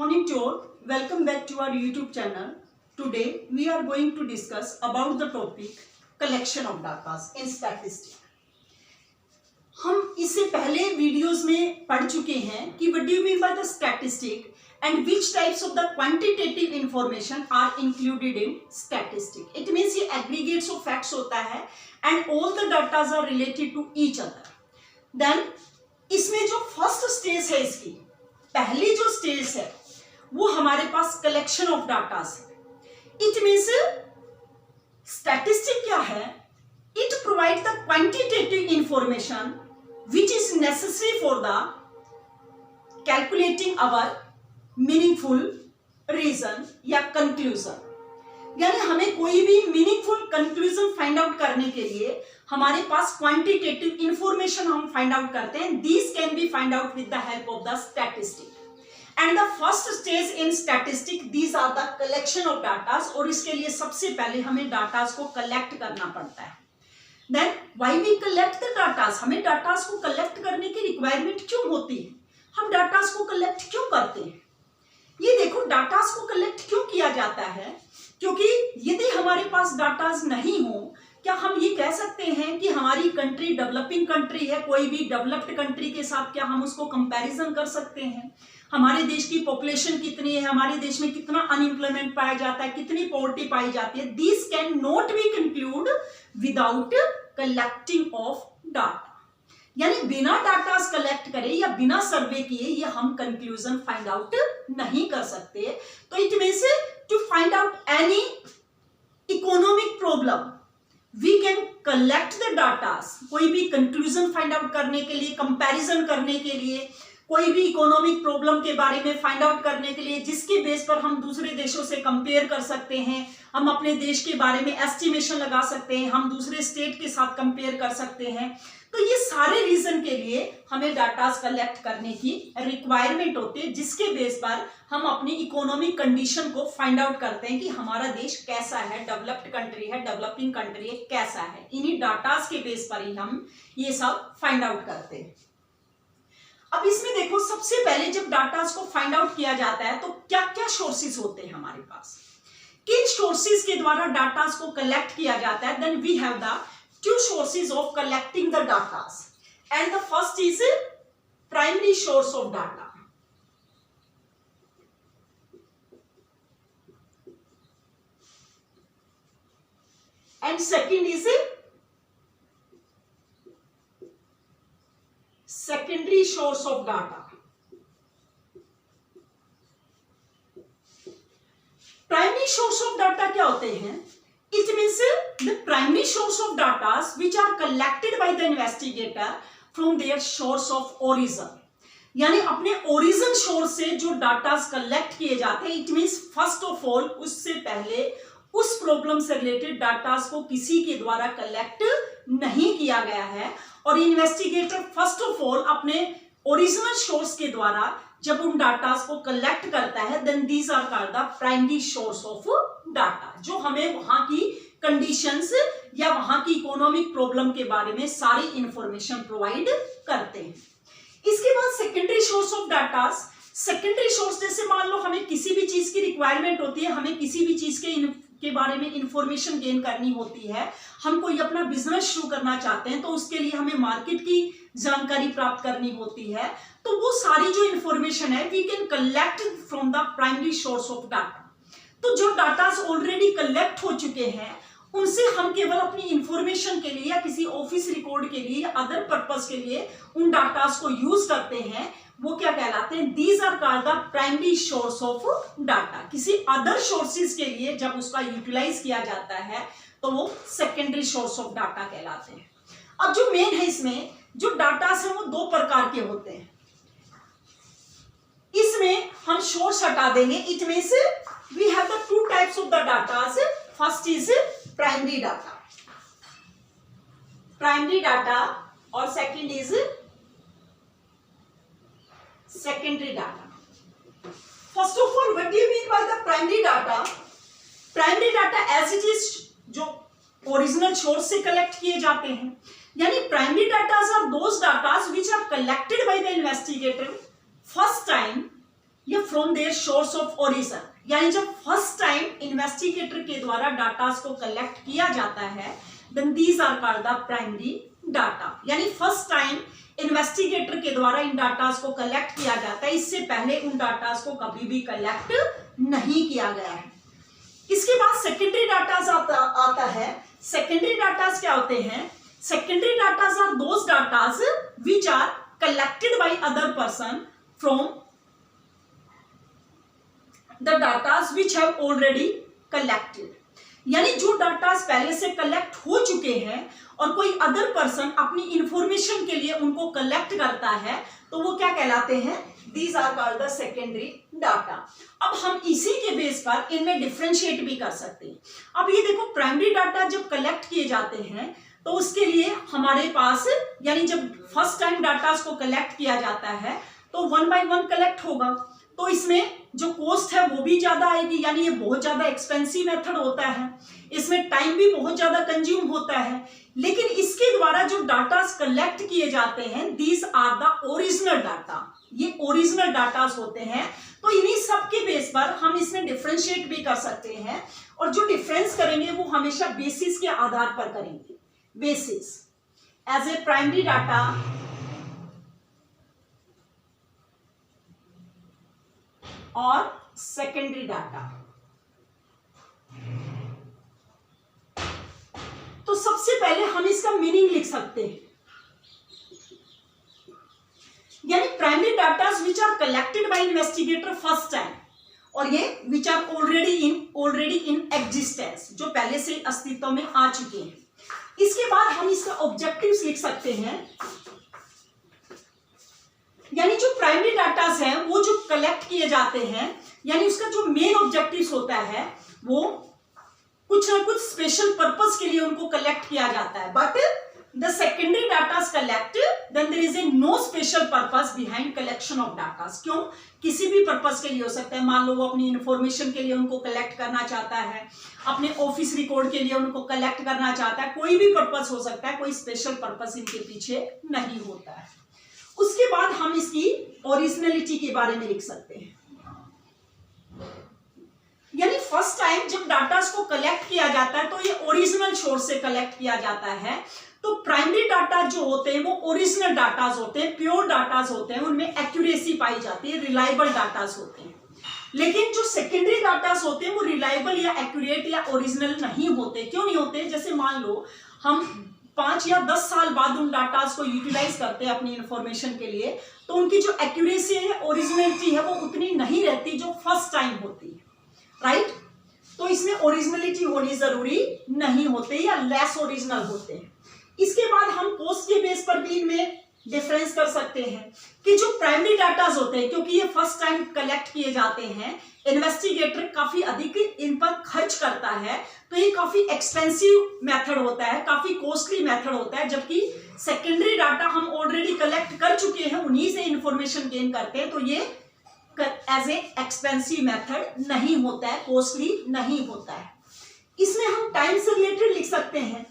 Morning to all, welcome back to our YouTube channel. Today we are going to discuss about the topic collection of data in statistics. हम इससे पहले videos में पढ़ चुके हैं कि what do you mean by the statistic and which types of the quantitative information are included in statistic. It means ये aggregates of facts होता है and all the data are related to each other. Then इसमें जो first stage है, इसकी पहली जो stage है वो हमारे पास कलेक्शन ऑफ डाटा है. इट मीन्स स्टैटिस्टिक क्या है? It provide the quantitative information which is necessary for the calculating our meaningful reason या कंक्लूजन. यानी हमें कोई भी मीनिंगफुल कंक्लूजन फाइंड आउट करने के लिए हमारे पास क्वांटिटेटिव इंफॉर्मेशन हम फाइंड आउट करते हैं. This can be find out with the help of the statistic. And the first stage in statistic these are the collection of datas. और इसके लिए सबसे पहले हमें डाटास को कलेक्ट करना पड़ता है. Then why we collect the datas? हमें डाटास को कलेक्ट करने की रिक्वायरमेंट क्यों होती है? हम डाटास को कलेक्ट क्यों करते हैं? ये देखो, डाटास को कलेक्ट क्यों किया जाता है? क्योंकि यदि हमारे पास डाटास नहीं हो, क्या हम ये कह सकते हैं कि हमारी कंट्री डेवलपिंग कंट्री है? कोई भी डेवलप्ड कंट्री के साथ क्या हम उसको कंपैरिजन कर सकते हैं? हमारे देश की पॉपुलेशन कितनी है, हमारे देश में कितना अनएम्प्लॉयमेंट पाया जाता है, कितनी पॉवर्टी पाई जाती है? This can not be conclude without collecting of data. यानी बिना डाटा कलेक्ट करे या बिना सर्वे किए ये हम कंक्लूजन फाइंड आउट नहीं कर सकते. तो it means to find out any economic problem we can collect the data. कोई भी कंक्लूजन फाइंड आउट करने के लिए, कंपैरिजन करने के लिए, कोई भी इकोनॉमिक प्रॉब्लम के बारे में फाइंड आउट करने के लिए जिसके बेस पर हम दूसरे देशों से कंपेयर कर सकते हैं, हम अपने देश के बारे में एस्टिमेशन लगा सकते हैं, हम दूसरे स्टेट के साथ कंपेयर कर सकते हैं. तो ये सारे रीजन के लिए हमें डाटा कलेक्ट करने की रिक्वायरमेंट होती है, जिसके बेस पर हम अपनी इकोनॉमिक कंडीशन को फाइंड आउट करते हैं कि हमारा देश कैसा है, डेवलप्ड कंट्री है, डेवलपिंग कंट्री है, कैसा है. इन्हीं डाटास के बेस पर ही हम ये सब फाइंड आउट करते हैं. अब इसमें देखो, सबसे पहले जब डाटास को फाइंड आउट किया जाता है तो क्या क्या सोर्सेज होते हैं हमारे पास, किन सोर्सेज के द्वारा डाटास को कलेक्ट किया जाता है? Then we have the two sources of collecting the data, and the first is primary source of data, and second is secondary source of data. Primary source of data क्या होते हैं? It means the primary source of data which are collected by the investigator from their source of origin. यानी अपने origin source से जो data collect किए जाते हैं. It means first of all उससे पहले उस प्रॉब्लम से रिलेटेड डाटा को किसी के द्वारा कलेक्ट नहीं किया गया है, और इन्वेस्टिगेटर फर्स्ट ऑफ ऑल अपने ओरिजिनल सोर्स के द्वारा जब उन डाटा को कलेक्ट करता है, then these are called the primary source of data, जो हमें वहां की कंडीशंस या वहां की इकोनॉमिक प्रॉब्लम के बारे में सारी इंफॉर्मेशन प्रोवाइड करते हैं. इसके बाद secondary source of data. Secondary source जैसे मान लो हमें किसी भी चीज की रिक्वायरमेंट होती है, हमें किसी भी चीज के बारे में इंफॉर्मेशन गेन करनी होती है, हम कोई अपना बिजनेस शुरू करना चाहते हैं तो उसके लिए हमें मार्केट की जानकारी प्राप्त करनी होती है. तो वो सारी जो इंफॉर्मेशन है we can collect from the primary source of data. तो जो डाटा ऑलरेडी कलेक्ट हो चुके हैं उनसे हम केवल अपनी इंफॉर्मेशन के लिए या किसी ऑफिस रिकॉर्ड के लिए या अदर पर्पस के लिए उन डाटा को यूज करते हैं, वो क्या कहलाते हैं? These are called the primary source of data. किसी अदर सोर्सेज के लिए जब उसका यूटिलाइज किया जाता है तो वो सेकेंडरी सोर्स ऑफ डाटा कहलाते हैं. अब जो मेन है इसमें जो डाटा है वो दो प्रकार के होते हैं. इसमें हम सोर्स हटा देंगे. It means we have the two types of the data. First is primary data, primary data, और second is secondary data. First of all what do you mean by the primary data? Primary data as it is जो original source से collect किए जाते हैं. यानी primary data are those data which are collected by the investigator first time या from their source of origin, यानी जब first time investigator के द्वारा डाटास को कलेक्ट किया जाता है, then these are called the primary data. यानी फर्स्ट टाइम इन्वेस्टिगेटर के द्वारा इन डाटास को कलेक्ट किया जाता है, इससे पहले उन डाटास को कभी भी कलेक्ट नहीं किया गया है। इसके बाद सेकेंडरी डाटास आता है। सेकेंडरी डाटास क्या होते हैं? Secondary datas are those datas which are collected by other person from the datas which have already collected. यानी जो डाटास पहले से कलेक्ट हो चुके हैं और कोई अदर पर्सन अपनी इंफॉर्मेशन के लिए उनको कलेक्ट करता है, तो वो क्या कहलाते हैं? These are called the secondary data। अब हम इसी के बेस पर इनमें डिफरेंशिएट भी कर सकते हैं। अब ये देखो, प्राइमरी डाटा जब कलेक्ट किए जाते हैं तो उसके लिए हमारे पास, यानी जब फर्स्ट टाइम डाटा को कलेक्ट किया जाता है तो 1 by 1 कलेक्ट होगा, तो इसमें जो कॉस्ट है वो भी ज्यादा आएगी, यानी ये बहुत ज्यादा एक्सपेंसिव मेथड होता है, इसमें टाइम भी बहुत ज्यादा कंज्यूम होता है। लेकिन इसके द्वारा जो डाटा कलेक्ट किए जाते हैं, these are the original data, ये ओरिजिनल डाटा होते हैं। तो इन्हीं सब के बेस पर हम इसमें डिफरेंशिएट भी कर सकते हैं, और जो डिफरेंस करेंगे वो हमेशा बेसिस के आधार पर करेंगे। Basis as a primary data और सेकेंडरी डाटा। तो सबसे पहले हम इसका मीनिंग लिख सकते हैं, यानी primary datas which are collected by investigator first time, और ये which are already in existence, जो पहले से अस्तित्व में आ चुके हैं। इसके बाद हम इसका ऑब्जेक्टिव्स लिख सकते हैं, यानी जो प्राइमरी डाटास हैं वो जो कलेक्ट किए जाते हैं, यानी उसका जो मेन ऑब्जेक्टिव्स होता है वो कुछ ना कुछ स्पेशल पर्पस के लिए उनको कलेक्ट किया जाता है। But the secondary datas collect, then there is a no special purpose behind collection of datas. क्यों? किसी भी पर्पस के लिए हो सकता है। मान लो वो अपनी इंफॉर्मेशन के लिए उनको कलेक्ट करना चाहता है, अपने ऑफिस रिकॉर्ड के लिए उनको कलेक्ट करना चाहता है, कोई भी पर्पस हो सकता है, कोई स्पेशल पर्पस इनके पीछे नहीं होता है। उसके बाद हम इसकी ओरिजिनलिटी के बारे में लिख सकते हैं, यानी फर्स्ट टाइम जब डाटास को कलेक्ट किया जाता है तो ये ओरिजिनल सोर्स से कलेक्ट किया जाता है। तो प्राइमरी डाटा जो होते हैं वो ओरिजिनल डाटास होते हैं, प्योर डाटास होते हैं, उनमें एक्यूरेसी पाई जाती है, रिलायबल डाटास होते हैं। लेकिन जो सेकेंडरी डाटास होते हैं वो रिलायबल या एक्यूरेट या ओरिजिनल नहीं होते। क्यों नहीं होते? जैसे मान लो हम 5 या 10 साल बाद उन डाटास को यूटिलाइज करते हैं अपनी इंफॉर्मेशन के लिए, तो उनकी जो एक्यूरेसी है, ओरिजिनलिटी है, वो उतनी नहीं रहती जो फर्स्ट टाइम होती है, राइट? तो इसमें ओरिजिनलिटी होनी जरूरी नहीं होते या लेस ओरिजिनल होते हैं। इसके बाद हम कॉस्ट के बेस पर भी इनमें डिफरेंस कर सकते हैं कि जो प्राइमरी डाटास होते हैं, क्योंकि ये फर्स्ट टाइम कलेक्ट किए जाते हैं, इन्वेस्टिगेटर काफी अधिक इन पर खर्च करता है, तो ये काफी एक्सपेंसिव मेथड होता है, काफी कॉस्टली मेथड होता है। जबकि सेकेंडरी डाटा हम ऑलरेडी कलेक्ट कर चुके हैं, उन्हीं से इंफॉर्मेशन गेन करते हैं, तो ये एज ए एक्सपेंसिव मेथड नहीं होता है, कॉस्टली नहीं होता है। इसमें हम टाइम से रिलेटेड लिख सकते हैं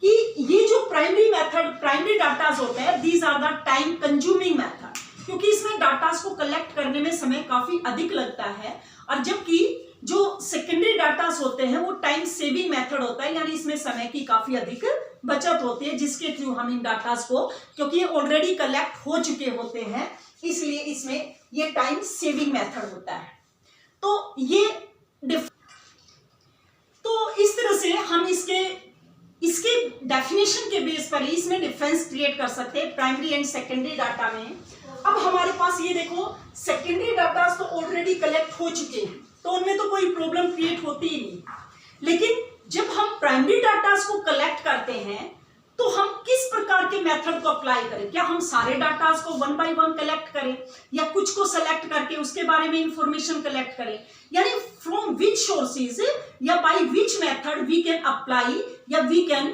कि ये जो प्राइमरी डाटास होते हैं, these are the time consuming method, क्योंकि इसमें डाटास को कलेक्ट करने में समय काफी अधिक लगता है। और जबकि जो सेकेंडरी डाटास होते हैं वो टाइम सेविंग मेथड होता है, यानी इसमें समय की काफी अधिक बचत होती है, जिसके थ्रू हम इन डाटास को, क्योंकि ये ऑलरेडी कलेक्ट हो चुके होते हैं, इसलिए इसमें ये टाइम सेविंग मेथड होता है। तो ये तो इस तरह से हम इसके डेफिनेशन के बेस पर ही इसमें डिफरेंस क्रिएट कर सकते हैं प्राइमरी एंड सेकेंडरी डाटा में। अब हमारे पास ये देखो, सेकेंडरी डाटा तो ऑलरेडी कलेक्ट हो चुके हैं, तो उनमें तो कोई प्रॉब्लम क्रिएट होती ही नहीं। लेकिन जब हम प्राइमरी डाटा को कलेक्ट करते हैं तो हम किस प्रकार के मेथड को अप्लाई करें? क्या हम सारे डाटास को 1 by 1 कलेक्ट करें, या कुछ को सेलेक्ट करके उसके बारे में इंफॉर्मेशन कलेक्ट करें? यानी फ्रॉम विच सोर्सेज या by which method we can apply या we can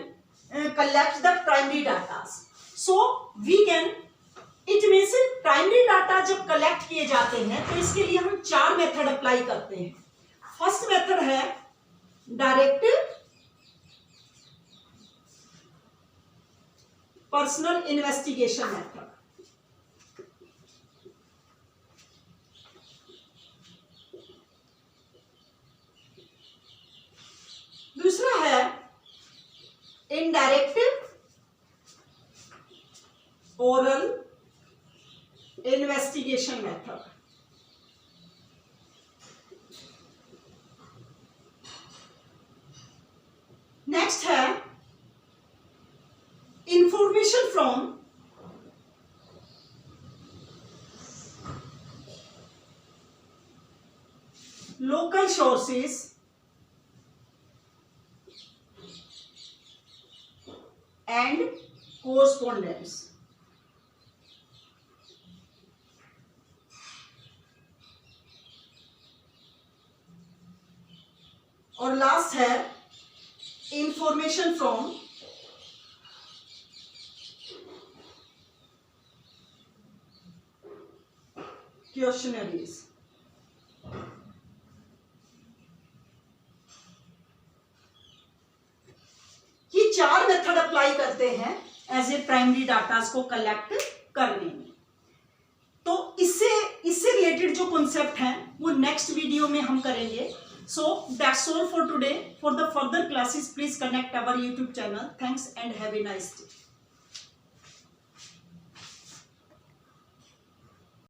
collect the primary datas. So we can, it means primary data जब कलेक्ट किए जाते हैं तो इसके लिए हम 4 मेथड अप्लाई करते हैं। फर्स्ट मेथड है direct personal investigation method. indirect oral investigation method. Next है information from local sources and correspondence. और लास्ट है इंफॉर्मेशन फ्रॉम क्वेश्चनरीज. ये 4 मेथड अप्लाई करते हैं एज ए प्राइमरी डाटास को कलेक्ट करने में. तो इससे रिलेटेड जो कॉन्सेप्ट हैं वो नेक्स्ट वीडियो में हम करेंगे. So that's all for today. For the further classes, please connect our YouTube channel. Thanks and have a nice day.